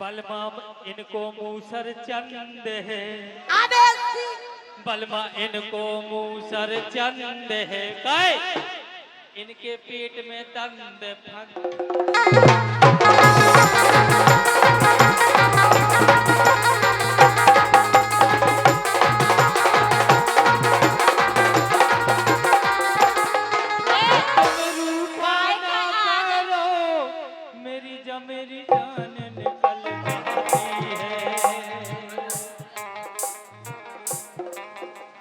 बलमा इनको मूसर चंद है, बलमा इनको मूसर चंद है, काय इनके पेट में दंद मेरी जान निकल जाती है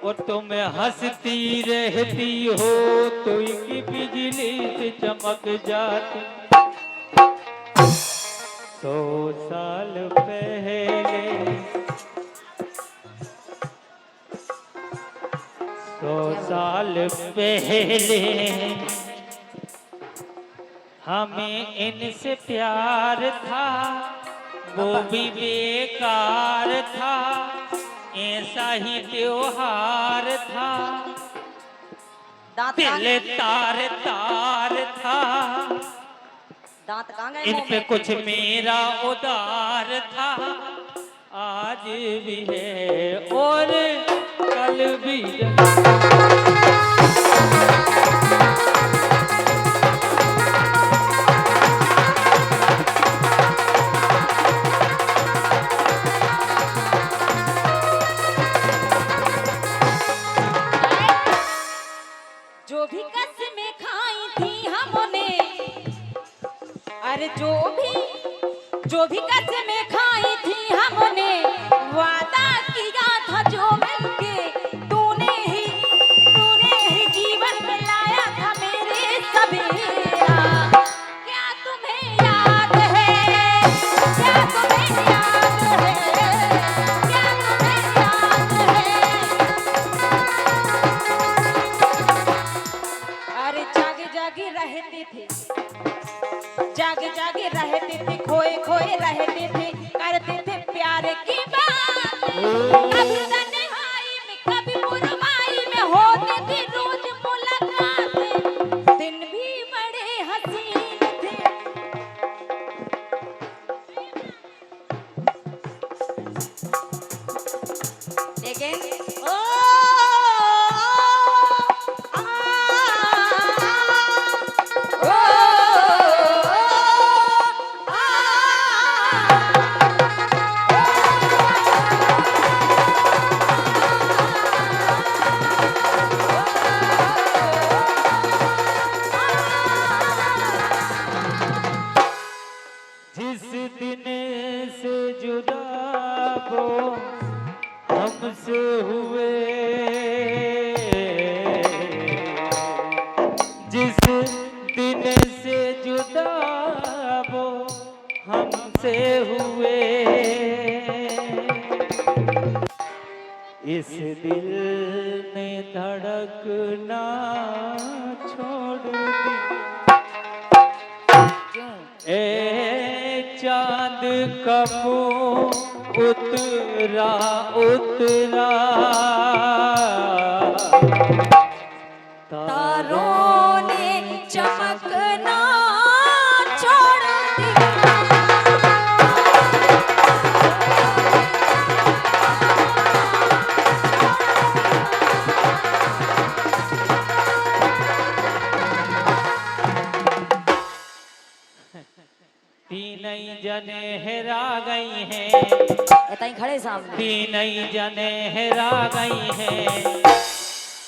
और तुम हंसती रहती हो तो की बिजली से चमक जाती। 100 साल पहले 100 साल पहले हमें इनसे प्यार था, वो भी बेकार था, ऐसा ही त्योहार था, दिल तार तार था, इन पे कुछ मेरा उदार था, आज भी है और कल भी जो भी कसमें खाई थी हमने, वादा किया था जो मिलके तूने ही जीवन में लाया था मेरे सवेरा। क्या तुम्हें याद है, क्या तुम्हें याद है, क्या तुम्हें याद है। अरे जागे जागे रहते थे, जागे जागे रहते थे, खोए खोए रहते थे, करते थे प्यार की बात। कभी तन्हाई में कभी बुरवाई में होती थी रोज मुलाकात, दिन भी बड़े हसीन थे। लेकिन हमसे हुए, जिस दिन से जुदा वो हमसे हुए, इस दिल ने धड़कना छोड़ दी। ए चांद कब उतरा उतरा, तारों ने चमकना छोड़ दिया। तीन जने हेरा गई हैं, खड़े सामने, तीन जने हेरा गई हैं,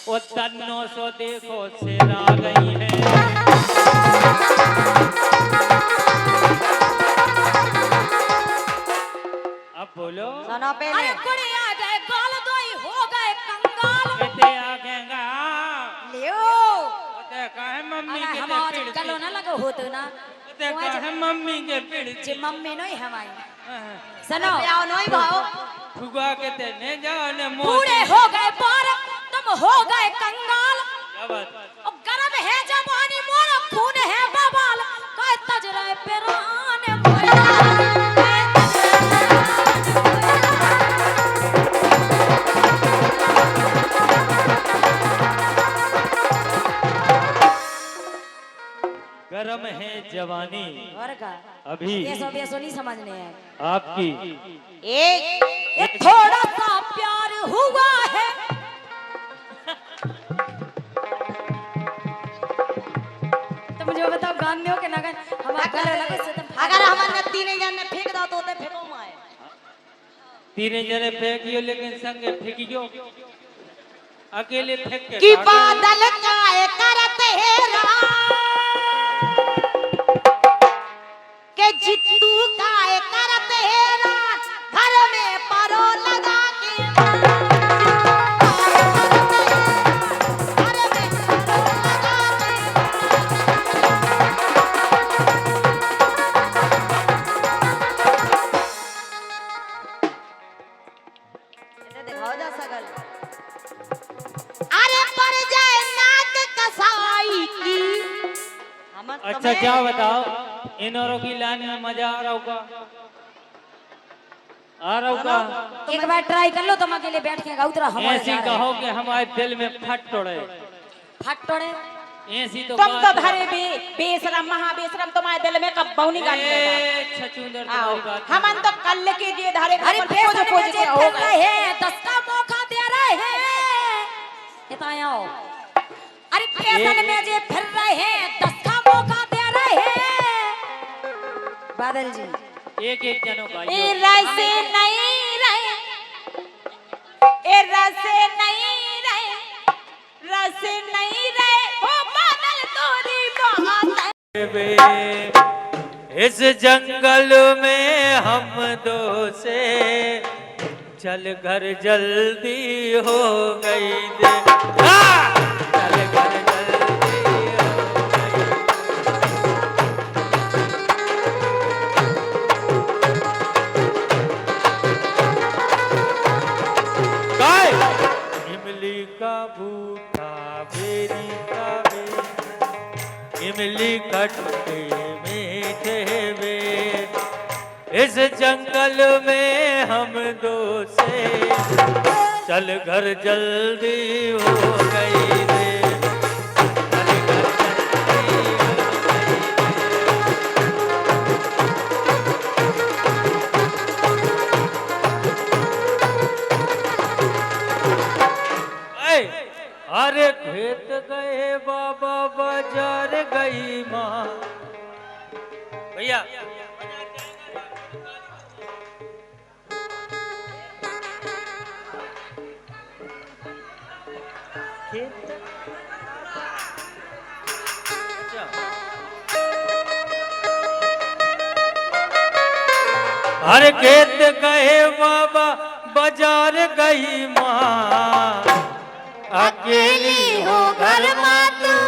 वो तन्नों सो देखो सिरा गई हैं। अब बोलो सुनो पहले। अरे कुड़ी आ गए गाल दोई हो गए कंगाल, बेटे आ गएगा लियो ते काहे मम्मी के हमार पेड़ गलो ना लगो होतो ना, ते काहे मम्मी के पेड़ जे मम्मी नोई हमारी। सुनो आओ नोई भाओ फुगा के ते ने जाओ ने बूढ़े हो गए पार, तुम हो गए कंगाल, क्या बात और गरम है जवानी मोरा खून है बवाल, काय तजरे पेरान गरम है जवानी और का अभी ये सो नहीं समझने है। आपकी एक ये थोड़ा सा प्यार हुआ है। तो मुझे वो बताओ गान हो के ना गान हम गले लगे से तुम अगर हमारे तीन जन ने फेंक दो तो फेंको माए। तीन जने फेंकियो लेकिन संगे फेंकियो अकेले फेंक के कि काटो। बादल काय करते हेरा के जितू काय करते हेरा घर में परो लगा के दिखाओ जा सकल। अरे पर जाए नाक कसाई की। अच्छा क्या बताओ इन औरों की लाइन में मजा आ रहा होगा एक बार ट्राई कर लो तुम अकेले बैठ के गाओ तेरा हमारे ऐसी कहो कि हमारे दिल में फट तोड़े फट तोड़े। ऐसी तो तुम तो बात है। धरे बेशरम महाबेशरम तुम्हारे दिल में कब बहुनी गाली देगा। ए, छछूंदर तुम्हारी बात नहीं। हमन तो कल के जे धारे अरे ऊपर पैसा पोज पोज के हो फिर गए। रहे हैं 10 का मौका दे रहे हैं कितना आओ। अरे पैसा में जे फिर रहे हैं 10 का मौका दे रहे हैं। बादल जी एक एक जनों का ए रसे नहीं रहे ए रसे नहीं रहे रसे नहीं रहे ओ बादल तोरी बहुत इस जंगल में हम दो से चल घर जल्दी हो गई दे चल घर जल्दी हो गई। गाय इमली का बूटा बेरी का बेरी इमली खट्टे मीठे वे इस जंगल में हम दो से चल घर जल्दी हो गई रे चल घर जल्दी हो गई। ऐ, अरे खेत गए बाबा बाजार गई माँ भैया खेत अच्छा। अरे खेत गए बाबा बाजार गई माँ अकेली हो घर माँ तू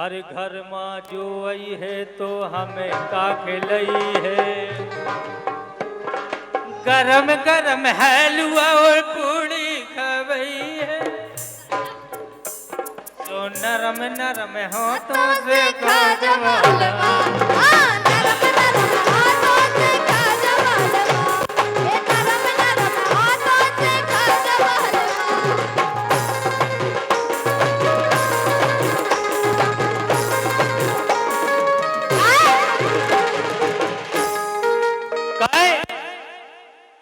अरे घर माँ जो आई है तो हमें का खिलई है गरम गरम हलवा और पूड़ी खवई है तो नरम नरम हाथों से खा जवालवा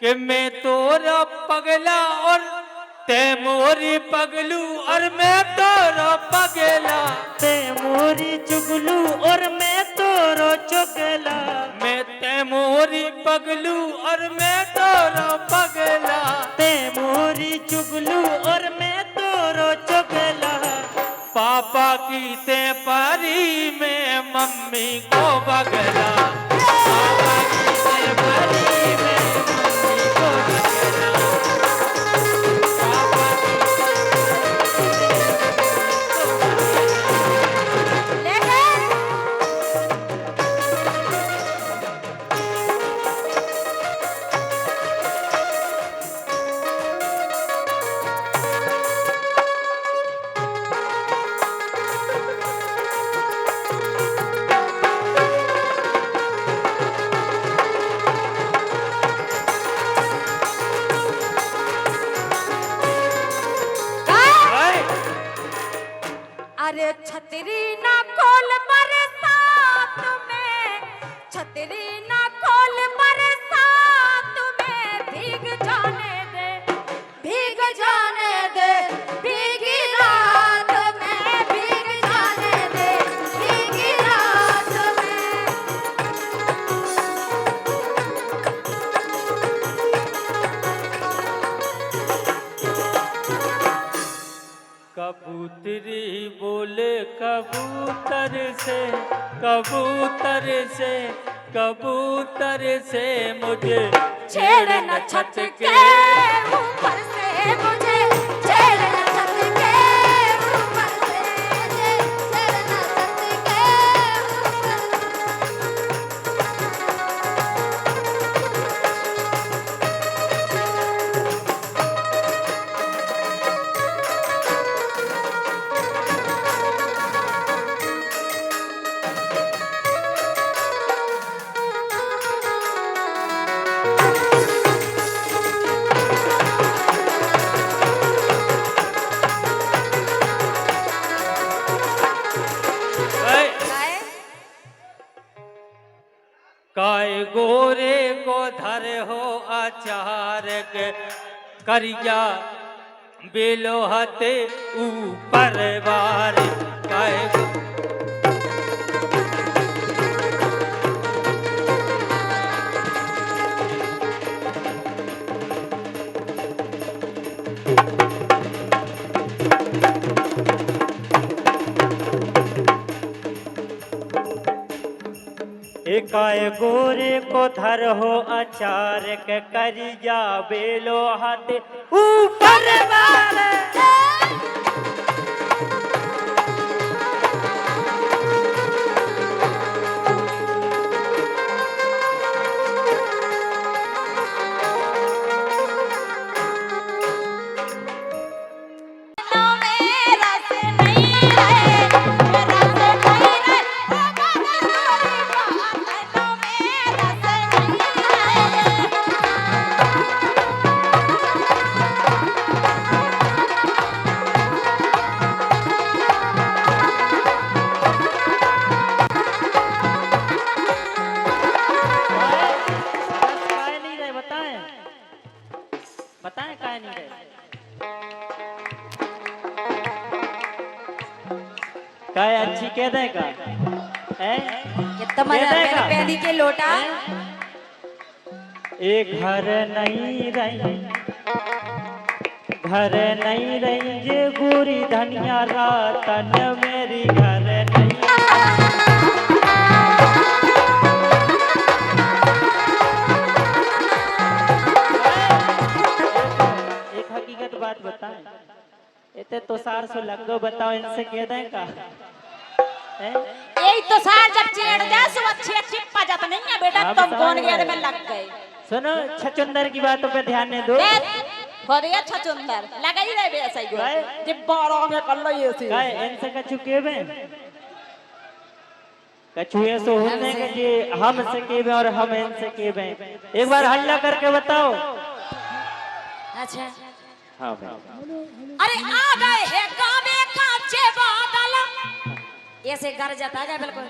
कि मैं तोरा पगला और ते मोरी पगलू और मैं तोरा पगला ते मोरी चुगलू और मैं तोरा चुगला मैं ते मोरी पगलू और मैं तोरा पगला ते मोरी चुगलू और मैं तोरा चुगला पापा की ते पारी में मम्मी को बगला पापा की ते पारी में अरे छतरी ना खोल बरसात में, छतरी ना खोल बरसात में, भीग जाने दे, भीग जाने दे, भीगी रात में, भीग जाने दे, भीगी रात में। कबूतरी बोले कबूतर से, कबूतर से, कबूतर से मुझे छेड़ना छत के ऊपर से, मुझे छेड़ना छत के ऊपर से, छेड़ना छत के काय गोरे को धर हो आचार के करिया बेलोहते ऊपर बार काय एकाए गोरे को धर हो अचार के करिया बेलो हाथ ऊपर वाले। बताएं काय नहीं रहे, काय अच्छी कह देगा कितना मजा मेरे पहली के लोटा। एक घर नहीं रही, घर नहीं रही जे गोरी धनिया रातन मेरी घर नहीं। बात बताएं इतने तो सार सो लगो, बताओ इनसे कह दें का यही तो सार जब चेड़ जाए सो अच्छी अच्छी पजत नहीं है बेटा, तुम कौन गेर में लग गए। सुनो छचुंदर की बातों पे ध्यान दे दो, हो रही है छचुंदर लगा ही रहे ऐसा ही जब 12 में कर लो ये सी काय इनसे कछु केबे कछु ऐसो होने के जे हम से केबे और हम इनसे केबे, एक बार हल्ला करके बताओ। अच्छा हाँ भाई। अरे आ गए है गावे काचे बादल, ऐसे घर जाता है बिल्कुल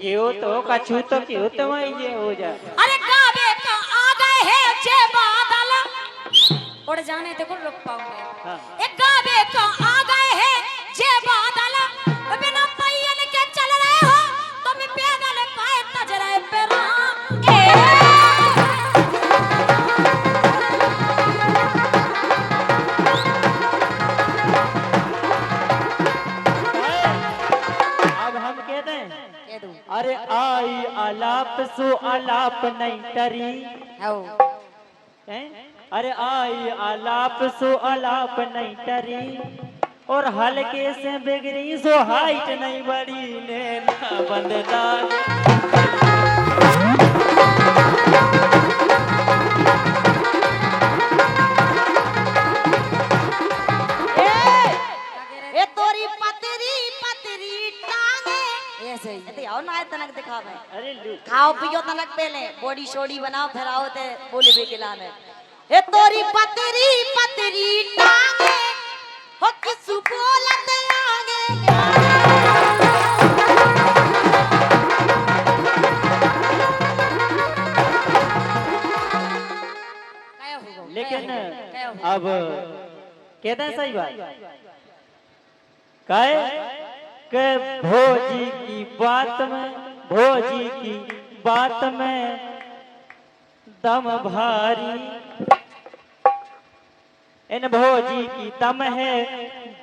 क्यों तो कछु तो क्यों तो वही जे हो जा। अरे गावे का आ गए है जे बादल, उड़ जाने देखो रुक पाऊंगे। हाँ। एक गावे का आ गए है जे बादल, बिना पैन के चल रहे हो तुम पैदल काहे तज रहे पेरा। अरे आई आलाप सो आलाप नहीं टरी, अरे आई आलाप सो आलाप नहीं टरी, और हल्के से बिगड़ी सो हाइट नहीं बड़ी ने बंददार। ए तोरी पतरी पतरी टांगे ऐसे ही आओ ना तनक दिखावे। अरे खाओ पियो तनक पहले बॉडी शोडी बनाओ फिर आओ ते बोले बे खिलाने। ए तोरी पतरी पतरी टांगे हो किसु बोलत आगे क्या होगा लेकिन क्या होगा? अब कहते हैं सही बात काहे के भोजी की बात में भोजी की बात में दम भारी इन भोजी की दम है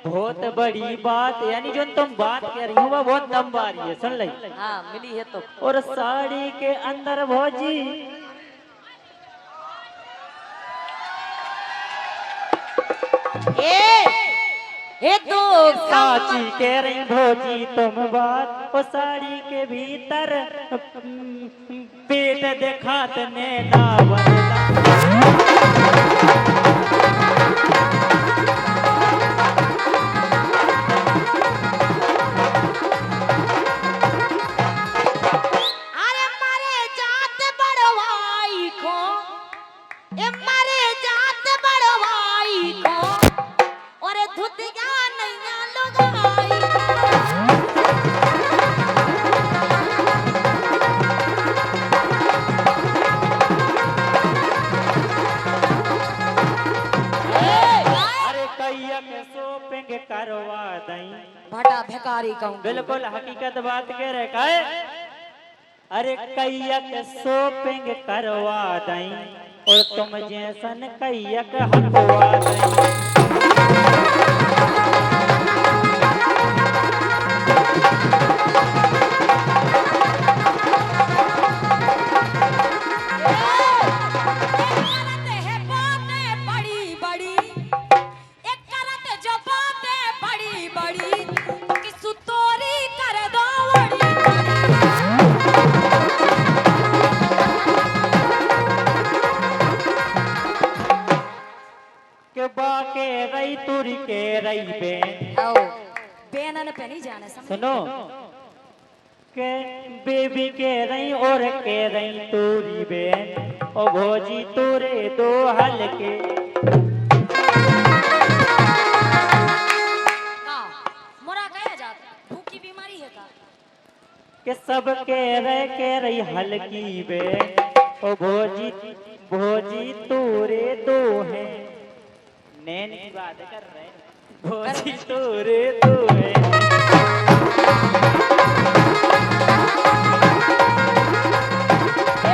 बहुत बड़ी बात यानी जो तुम बात कह रही हो वो बहुत दम भारी है सुन ली हाँ मिली है तो और साड़ी के अंदर भोजी ए तो साची कह रही भोजी तुम बात वो साड़ी के भीतर पेट दिखात नैना बनला अरे मारे जात बड़वाई को ए मारे जात बड़वाई को और धुतिया नैया लगाई अरे कैया के शॉपिंग करवा दई भटा भिखारी कहूँ बिल्कुल हकीकत बात कह रहे काहे अरे कैया के शॉपिंग करवा दई और तुम जैसन कैया के हकवा दई करत है बातें बड़ी बड़ी एक करत जो बातें बड़ी बड़ी कि सुतोरी कर दो बड़ी बड़ी के बाके रही तुरी के रही बेन आओ बेनन पे नहीं जाने समझ सुनो के बेबी के रही और के रही तूरी बेन ओ भोजी तोरे दो हल के का मोरा कहे जाता भूख की बीमारी है का के सब के रही हल्की बेन ओ भोजी भोजी तोरे दो हैं नैन की बात कर रहे हैं भोजी तोरे दो हैं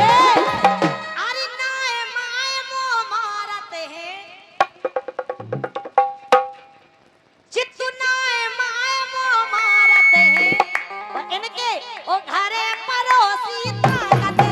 अरे नाए माए मो मारत है चित्तू नाए माए मो मारत है और इनके ओ घरे पड़ोसी ताकत है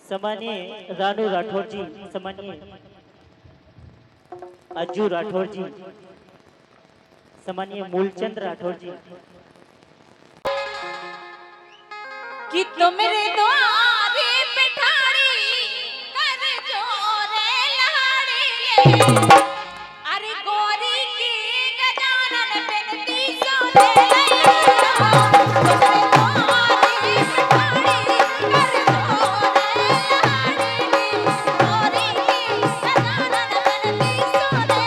सम्मानीय रानू राठौर जी सम्मानीय अज्जू राठौर जी सम्मानीय मूलचंद राठौर जी कि तुम रे द्वारे पिठारी कर जोरे लाड़ी ले अरे गोरी की गजानन बिनती सोने लई तुम रे द्वारे पिठारी कर जोरे लाड़ी ले गोरी की गजानन बिनती सोने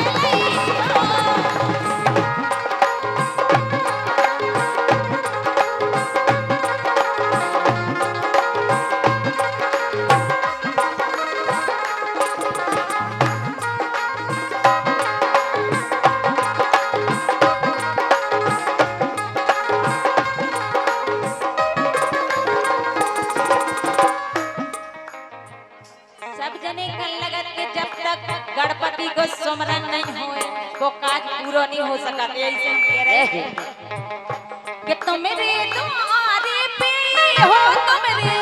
सब जने कल लगत के जब तक गणपति को सुमरन नहीं होए वो काज पूरा नहीं हो सका ऐसे हम कह रहे हैं कि तुम मेरे द्वारे पे हो तुम रे